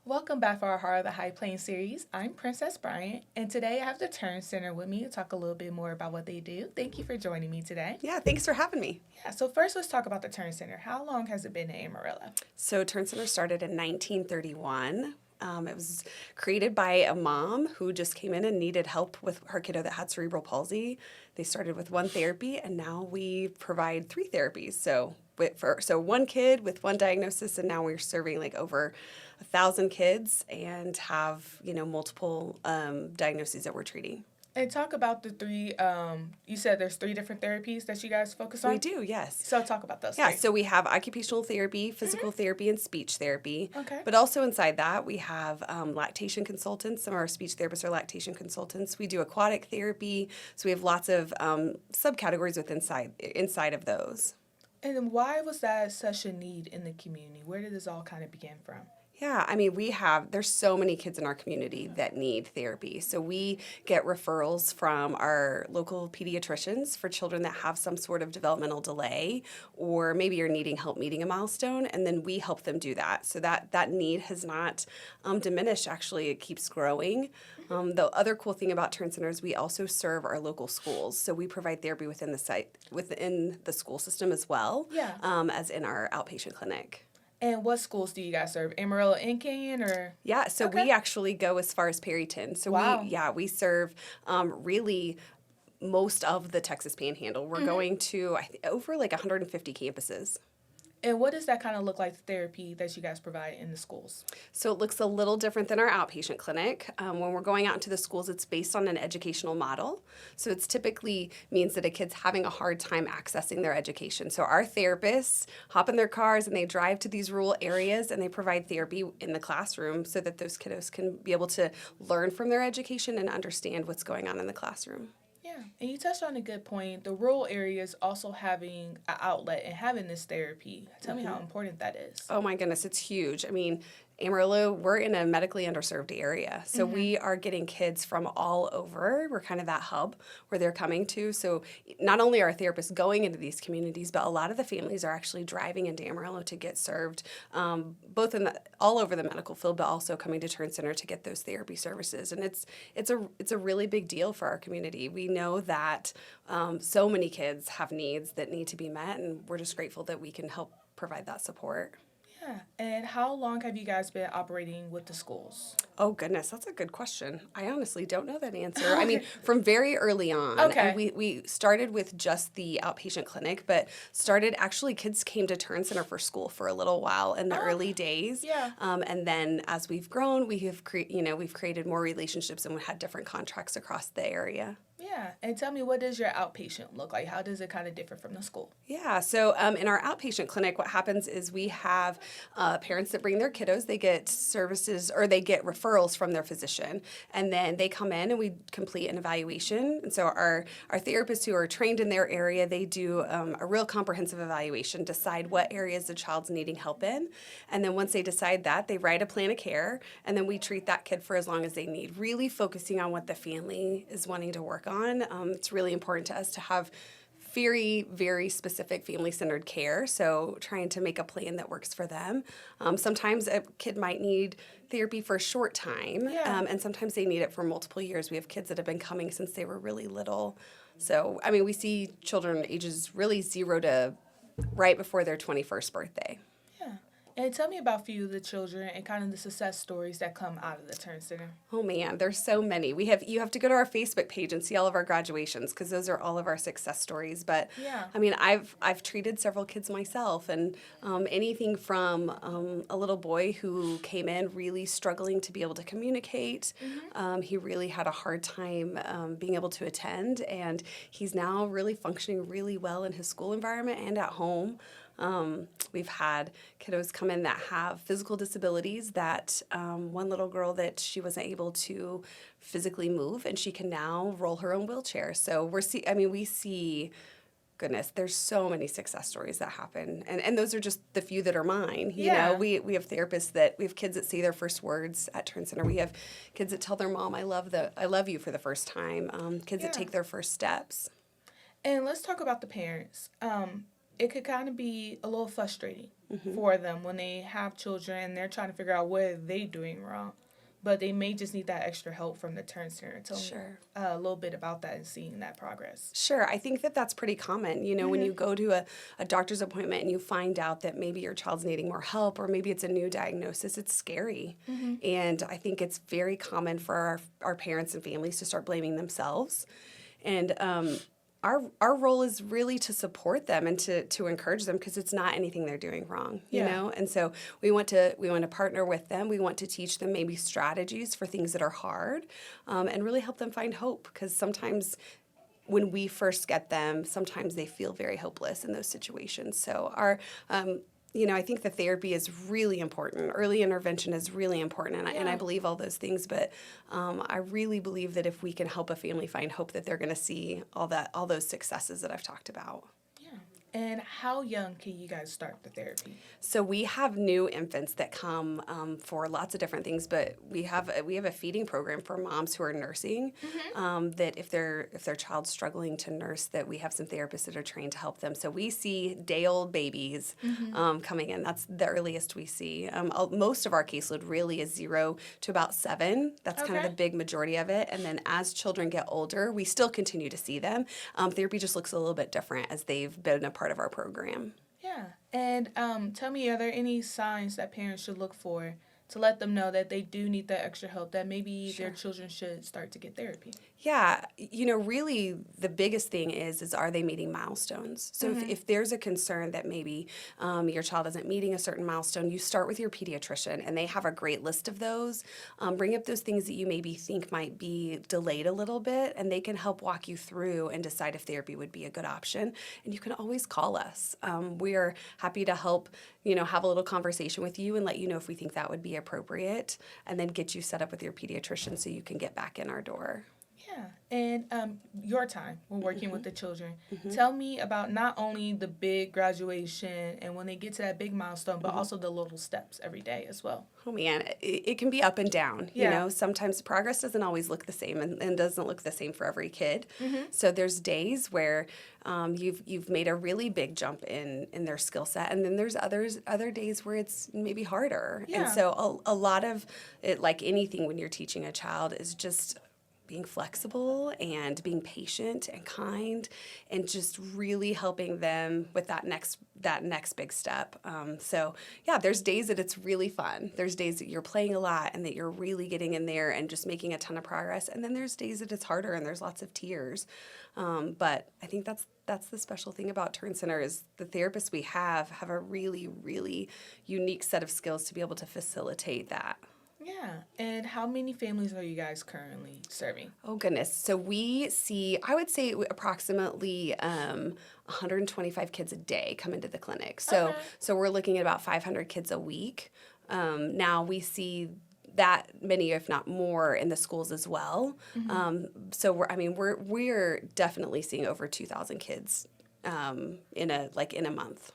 Welcome back for our Heart of the High Plains series. I'm Princess Bryant, and today I have the Turn Center with me to talk a little bit more about what they do. Thank you for joining me today. Yeah, thanks for having me. Yeah, so first let's talk about the Turn Center. How long has it been in Amarillo? So Turn Center started in 1931. It was created by a mom who just came in and needed help with her kiddo that had cerebral palsy. They started with one therapy, and now we provide three therapies. So one kid with one diagnosis, and now we're serving like over 1,000 kids and have multiple diagnoses that we're treating. And talk about the three, you said there's three different therapies that you guys focus on? We do, yes. So talk about those Yeah, three. so we have occupational therapy, physical therapy, and speech therapy. Okay. But also inside that, we have lactation consultants. Some of our speech therapists are lactation consultants. We do aquatic therapy. So we have lots of subcategories inside of those. And then why was that such a need in the community? Where did this all kind of begin from? Yeah, I mean, there's so many kids in our community that need therapy. So we get referrals from our local pediatricians for children that have some sort of developmental delay, or maybe you're needing help meeting a milestone, and then we help them do that. So that need has not diminished. Actually, it keeps growing. The other cool thing about Turn Center is we also serve our local schools. So we provide therapy within the school system as well, Yeah. As in our outpatient clinic. And what schools do you guys serve? Amarillo and Canyon, or? Yeah, so Okay. we actually go as far as Perryton. So Wow. we serve really most of the Texas Panhandle. We're going to over like 150 campuses. And what does that kind of look like, the therapy that you guys provide in the schools? So it looks a little different than our outpatient clinic. When we're going out into the schools, it's based on an educational model. So it's typically means that a kid's having a hard time accessing their education. So our therapists hop in their cars and they drive to these rural areas and they provide therapy in the classroom so that those kiddos can be able to learn from their education and understand what's going on in the classroom. Yeah, and you touched on a good point. The rural areas also having an outlet and having this therapy. Tell me how important that is. Oh my goodness, it's huge. I mean, Amarillo, we're in a medically underserved area. So we are getting kids from all over. We're kind of that hub where they're coming to. So not only are therapists going into these communities, but a lot of the families are actually driving into Amarillo to get served, both all over the medical field, but also coming to Turn Center to get those therapy services. And it's a really big deal for our community. We know that so many kids have needs that need to be met, and we're just grateful that we can help provide that support. Yeah, and how long have you guys been operating with the schools? Oh, goodness, that's a good question. I honestly don't know that answer. I mean, from very early on, Okay. and we started with just the outpatient clinic, but actually kids came to Turn Center for school for a little while in the early days. Yeah. And then as we've grown, we've created more relationships and we had different contracts across the area. Yeah, and tell me, what does your outpatient look like? How does it kind of differ from the school? Yeah, so in our outpatient clinic, what happens is we have parents that bring their kiddos. They get services or they get referrals from their physician, and then they come in and we complete an evaluation. And so our therapists who are trained in their area, they do a real comprehensive evaluation, decide what areas the child's needing help in, and then once they decide that, they write a plan of care, and then we treat that kid for as long as they need, really focusing on what the family is wanting to work on. It's really important to us to have very, very specific family-centered care, so trying to make a plan that works for them. Sometimes a kid might need therapy for a short time, Yeah. and sometimes they need it for multiple years. We have kids that have been coming since they were really little. So, I mean, we see children ages really 0 to right before their 21st birthday. Yeah. And tell me about a few of the children and kind of the success stories that come out of the Turn Center. Oh man, there's so many. You have to go to our Facebook page and see all of our graduations because those are all of our success stories. But Yeah. I mean, I've treated several kids myself, and anything from a little boy who came in really struggling to be able to communicate. He really had a hard time being able to attend, and he's now really functioning really well in his school environment and at home. We've had kiddos come in that have physical disabilities that one little girl that she wasn't able to physically move, and she can now roll her own wheelchair. So we see, goodness, there's so many success stories that happen. And those are just the few that are mine. You Yeah. know, we have therapists we have kids that say their first words at Turn Center. We have kids that tell their mom, I love you for the first time. Kids Yeah. that take their first steps. And let's talk about the parents. it could kind of be a little frustrating for them when they have children and they're trying to figure out what are they doing wrong. But they may just need that extra help from the Turn Center. Tell me Sure. a little bit about that and seeing that progress. Sure. I think that that's pretty common. You know, when you go to a doctor's appointment and you find out that maybe your child's needing more help or maybe it's a new diagnosis, it's scary. And I think it's very common for our parents and families to start blaming themselves. And our role is really to support them and to encourage them because it's not anything they're doing wrong, you know? And so we want to partner with them. We want to teach them maybe strategies for things that are hard and really help them find hope because sometimes when we first get them, sometimes they feel very hopeless in those situations. So I think the therapy is really important. Early intervention is really important, and I believe all those things. But I really believe that if we can help a family find hope, that they're going to see all those successes that I've talked about. Yeah. And how young can you guys start the therapy? So we have new infants that come for lots of different things, but we have a feeding program for moms who are nursing. That if their child's struggling to nurse, that we have some therapists that are trained to help them. So we see day-old babies coming in. That's the earliest we see. Most of our caseload really is 0 to about 7. That's kind of the big majority of it. And then as children get older, we still continue to see them. Therapy just looks a little bit different as they've been a part of our program. Yeah. And tell me, are there any signs that parents should look for to let them know that they do need that extra help, that maybe their children should start to get therapy? Yeah, really the biggest thing is are they meeting milestones? So if there's a concern that maybe your child isn't meeting a certain milestone, you start with your pediatrician, and they have a great list of those. Bring up those things that you maybe think might be delayed a little bit, and they can help walk you through and decide if therapy would be a good option. And you can always call us. We are happy to help, have a little conversation with you and let you know if we think that would be appropriate, and then get you set up with your pediatrician so you can get back in our door. Yeah. And your time when working with the children, tell me about not only the big graduation and when they get to that big milestone, but also the little steps every day as well. Oh man, it can be up and down. Sometimes progress doesn't always look the same and doesn't look the same for every kid. So there's days where you've made a really big jump in their skill set, and then there's other days where it's maybe harder. And so a lot of it, like anything when you're teaching a child, is just being flexible and being patient and kind and just really helping them with that next big step. There's days that it's really fun. There's days that you're playing a lot and that you're really getting in there and just making a ton of progress. And then there's days that it's harder and there's lots of tears. But I think that's the special thing about Turn Center is the therapists we have a really, really unique set of skills to be able to facilitate that. Yeah. And how many families are you guys currently serving? Oh, goodness. So we see, I would say approximately 125 kids a day come into the clinic. So we're looking at about 500 kids a week. Now we see that many, if not more, in the schools as well. So we're definitely seeing over 2,000 kids in a month.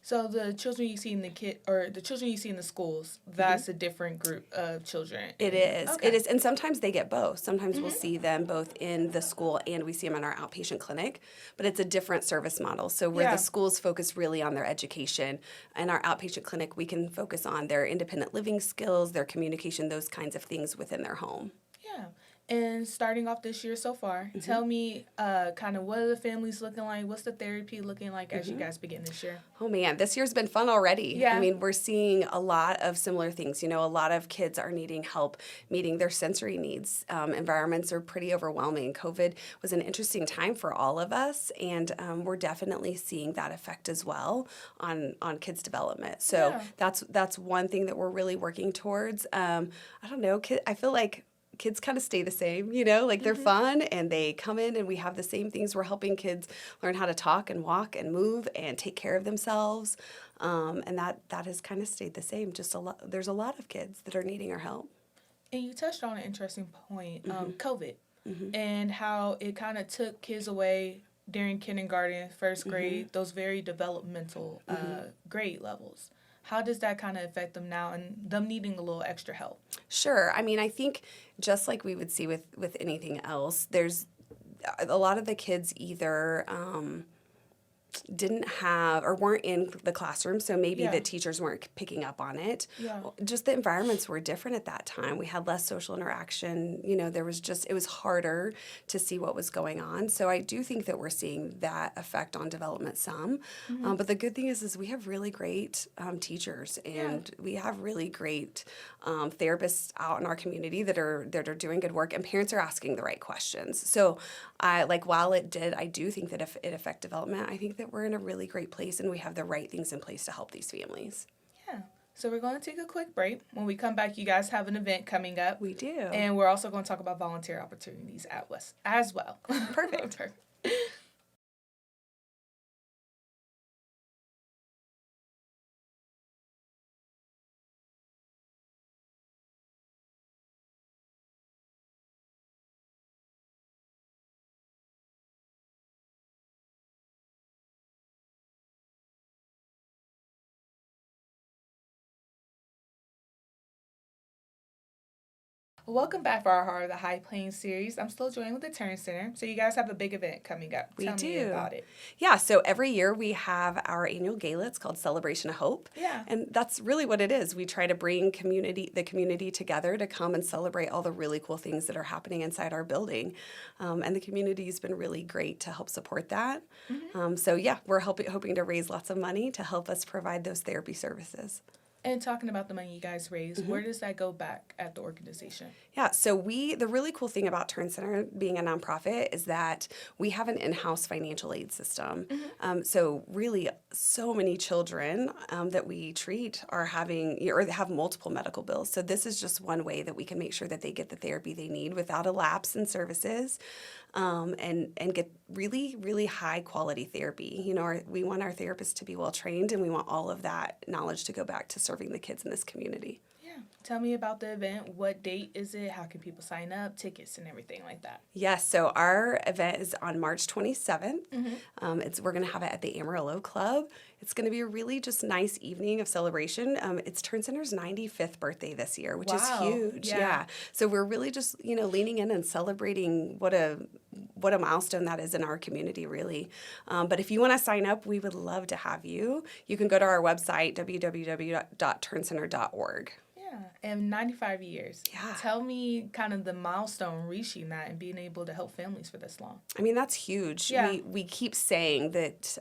So the children you see in the children you see in the schools, that's a different group of children. It is. Okay. It is. And sometimes they get both. Sometimes we'll see them both in the school and we see them in our outpatient clinic, but it's a different service model. So where the schools focus really on their education, in our outpatient clinic, we can focus on their independent living skills, their communication, those kinds of things within their home. Yeah. And starting off this year so far, tell me kind of what are the families looking like? What's the therapy looking like as you guys begin this year? Oh, man, this year's been fun already. Yeah. I mean, we're seeing a lot of similar things. A lot of kids are needing help meeting their sensory needs. Environments are pretty overwhelming. COVID was an interesting time for all of us, and we're definitely seeing that effect as well on kids' development. So that's one thing that we're really working towards. I don't know, I feel like kids kind of stay the same, they're fun and they come in and we have the same things. We're helping kids learn how to talk and walk and move and take care of themselves. And that has kind of stayed the same. There's a lot of kids that are needing our help. And you touched on an interesting point, COVID, and how it kind of took kids away during kindergarten, first grade, those very developmental grade levels. How does that kind of affect them now and them needing a little extra help? Sure. I mean, I think just like we would see with anything else, there's a lot of the kids either didn't have or weren't in the classroom, so maybe Yeah. the teachers weren't picking up on it. Yeah. Just the environments were different at that time. We had less social interaction. You know, it was harder to see what was going on. So I do think that we're seeing that effect on development some. But the good thing is we have really great teachers, and we have really great therapists out in our community that are doing good work, and parents are asking the right questions. So while I do think that if it affect development, I think that we're in a really great place and we have the right things in place to help these families. Yeah. So we're going to take a quick break. When we come back, you guys have an event coming up. We do. And we're also going to talk about volunteer opportunities at West as well. Perfect. Perfect. Welcome back for our Heart of the High Plains series. I'm still joined with the Turn Center. So you guys have a big event coming up. We Tell do. me about it. Yeah, so every year we have our annual gala. It's called Celebration of Hope. Yeah. And that's really what it is. We try to bring the community together to come and celebrate all the really cool things that are happening inside our building. And the community has been really great to help support that. So yeah, we're hoping to raise lots of money to help us provide those therapy services. And talking about the money you guys raise, where does that go back at the organization? Yeah, so the really cool thing about Turn Center being a nonprofit is that we have an in-house financial aid system. So really, so many children that we treat are having or have multiple medical bills. So this is just one way that we can make sure that they get the therapy they need without a lapse in services. And get really, really high quality therapy. You know, we want our therapists to be well trained, and we want all of that knowledge to go back to serving the kids in this community. Yeah. Tell me about the event. What date is it? How can people sign up? Tickets and everything like that. Yes, so our event is on March 27th. We're going to have it at the Amarillo Club. It's going to be a really just nice evening of celebration. It's Turn Center's 95th birthday this year, which is huge. Yeah. So we're really just, leaning in and celebrating what a milestone that is in our community, really. But if you want to sign up, we would love to have you. You can go to our website, www.turncenter.org. Yeah, and 95 years. Yeah. Tell me kind of the milestone reaching that and being able to help families for this long. I mean, that's huge. Yeah. We keep saying that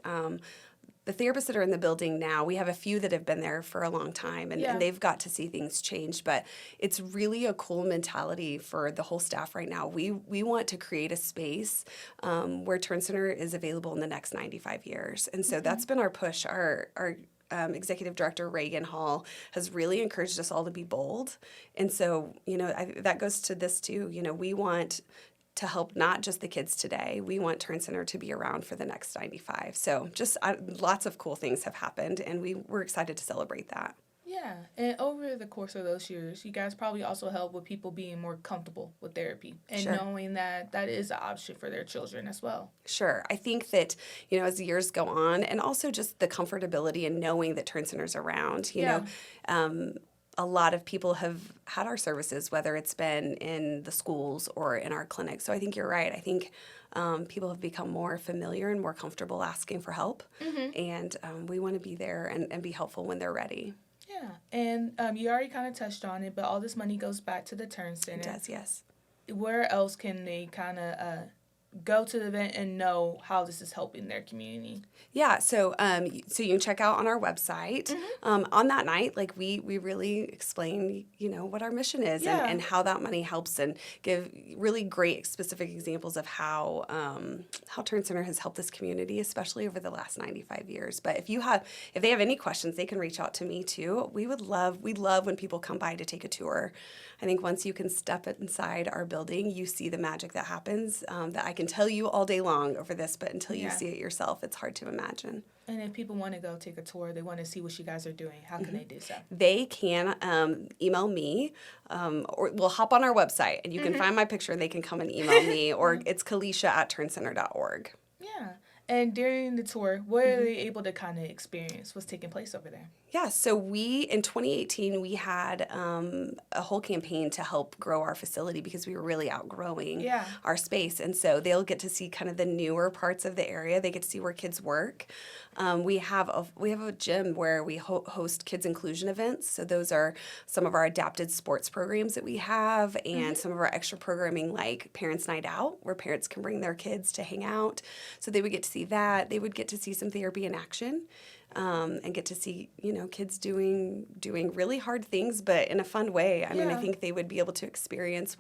the therapists that are in the building now, we have a few that have been there for a long time, and they've got to see things change. But it's really a cool mentality for the whole staff right now. We want to create a space where Turn Center is available in the next 95 years. And so that's been our push. Our Executive Director Reagan Hall has really encouraged us all to be bold. And so, that goes to this too. We want to help not just the kids today. We want Turn Center to be around for the next 95. So just lots of cool things have happened, and we're excited to celebrate that. Yeah, and over the course of those years, you guys probably also help with people being more comfortable with therapy and knowing that that is an option for their children as well. Sure. I think that, as the years go on, and also just the comfortability and knowing that Turn Center's around, a lot of people have had our services, whether it's been in the schools or in our clinics. So I think you're right. I think people have become more familiar and more comfortable asking for help, and we want to be there and be helpful when they're ready. Yeah, and you already kind of touched on it, but all this money goes back to the Turn Center. It does, yes. Where else can they kind of go to the event and know how this is helping their community? Yeah, so you can check out on our website. On that night, we really explain, what our mission is and how that money helps, and give really great specific examples of how Turn Center has helped this community, especially over the last 95 years. But if they have any questions, they can reach out to me too. We love when people come by to take a tour. I think once you can step inside our building, you see the magic that happens that I can tell you all day long over this, but until you see it yourself, it's hard to imagine. And if people want to go take a tour, they want to see what you guys are doing, how can they do so? They can email me, or we'll hop on our website, and you can find my picture, and they can come and email me, or it's Kalisha@turncenter.org. Yeah. And during the tour, what are they able to kind of experience? What's taking place over there? Yeah, so in 2018, we had a whole campaign to help grow our facility because we were really outgrowing our space. And so they'll get to see kind of the newer parts of the area. They get to see where kids work. We have a gym where we host kids inclusion events. So those are some of our adapted sports programs that we have, and some of our extra programming like Parents Night Out, where parents can bring their kids to hang out. So they would get to see that. They would get to see some therapy in action. And get to see, kids doing really hard things, but in a fun way. I mean, I think they would be able to experience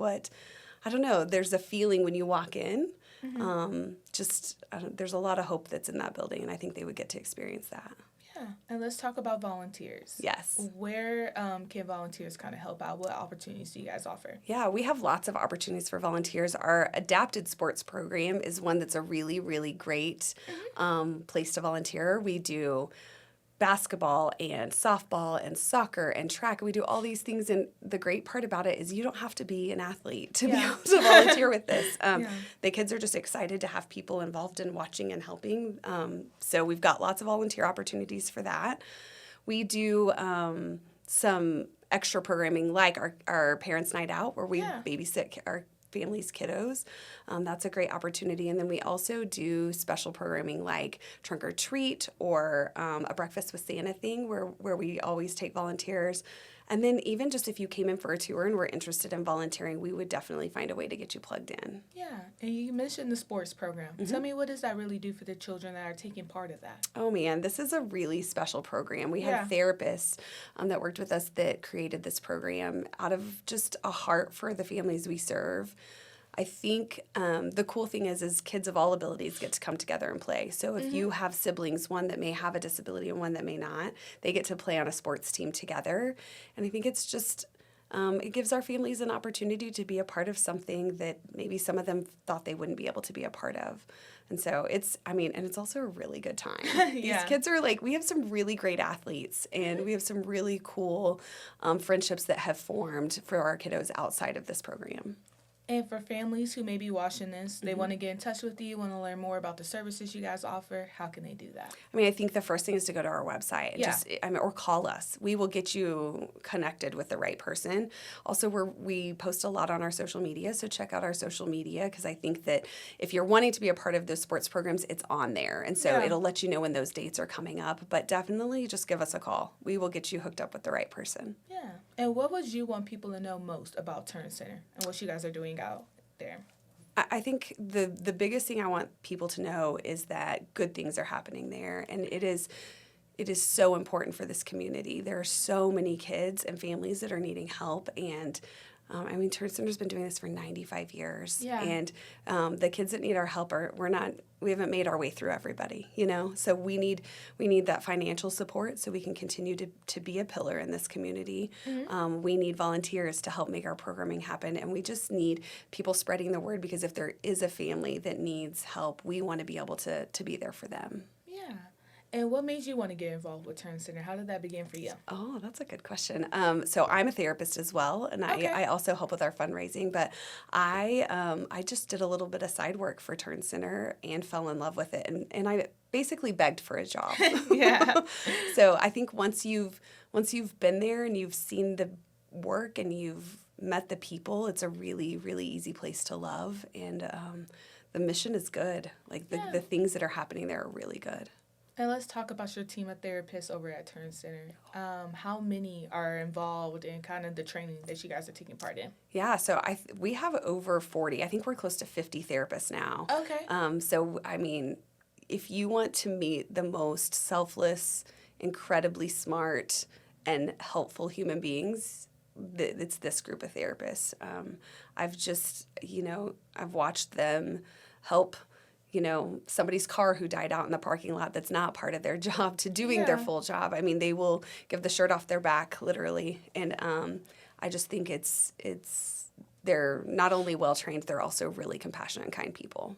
there's a feeling when you walk in. There's a lot of hope that's in that building, and I think they would get to experience that. Yeah, and let's talk about volunteers. Yes. Where can volunteers kind of help out? What opportunities do you guys offer? Yeah, we have lots of opportunities for volunteers. Our adapted sports program is one that's a really, really great place to volunteer. We do basketball and softball and soccer and track. We do all these things, and the great part about it is you don't have to be an athlete to be able to volunteer with this. The kids are just excited to have people involved in watching and helping. So we've got lots of volunteer opportunities for that. We do some extra programming like our Parents Night Out, where we babysit our families' kiddos. That's a great opportunity. And then we also do special programming like Trunk or Treat or a Breakfast with Santa thing where we always take volunteers. And then even just if you came in for a tour and were interested in volunteering, we would definitely find a way to get you plugged in. Yeah, and you mentioned the sports program. Tell me, what does that really do for the children that are taking part of that? Oh, man, this is a really special program. We had therapists that worked with us that created this program out of just a heart for the families we serve. I think the cool thing is kids of all abilities get to come together and play. So if you have siblings, one that may have a disability and one that may not, they get to play on a sports team together. And I think it's just, it gives our families an opportunity to be a part of something that maybe some of them thought they wouldn't be able to be a part of. And so it's also a really good time. These kids are we have some really great athletes, and we have some really cool friendships that have formed for our kiddos outside of this program. And for families who may be watching this, they want to get in touch with you, want to learn more about the services you guys offer, how can they do that? I mean, I think the first thing is to go to our website or call us. We will get you connected with the right person. Also, we post a lot on our social media, so check out our social media, because I think that if you're wanting to be a part of those sports programs, it's on there. And so it'll let you know when those dates are coming up. But definitely just give us a call. We will get you hooked up with the right person. Yeah. And what would you want people to know most about Turn Center and what you guys are doing out there? I think the biggest thing I want people to know is that good things are happening there, and it is so important for this community. There are so many kids and families that are needing help, and Turn Center's been doing this for 95 years, and the kids that need our help we haven't made our way through everybody, So we need that financial support so we can continue to be a pillar in this community. We need volunteers to help make our programming happen, and we just need people spreading the word, because if there is a family that needs help, we want to be able to be there for them. Yeah. And what made you want to get involved with Turn Center? How did that begin for you? Oh, that's a good question. So I'm a therapist as well, and I also help with our fundraising. But I just did a little bit of side work for Turn Center and fell in love with it, and I basically begged for a job. So I think once you've been there and you've seen the work and you've met the people, it's a really, really easy place to love, and the mission is good. The things that are happening there are really good. And let's talk about your team of therapists over at Turn Center. How many are involved in kind of the training that you guys are taking part in? Yeah, so we have over 40. I think we're close to 50 therapists now. Okay. So, if you want to meet the most selfless, incredibly smart, and helpful human beings, it's this group of therapists. I've watched them help somebody's car who died out in the parking lot that's not part of their job to doing their full job. They will give the shirt off their back, literally. And I just think they're not only well-trained, they're also really compassionate and kind people.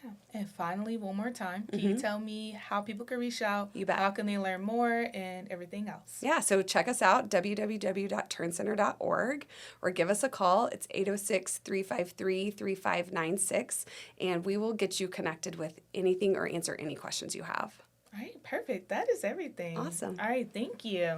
Yeah. And finally, one more time, can you tell me how people can reach out? You bet. How can they learn more and everything else? Yeah, so check us out, www.turncenter.org, or give us a call. It's 806-353-3596, and we will get you connected with anything or answer any questions you have. All right, perfect. That is everything. Awesome. All right, thank you.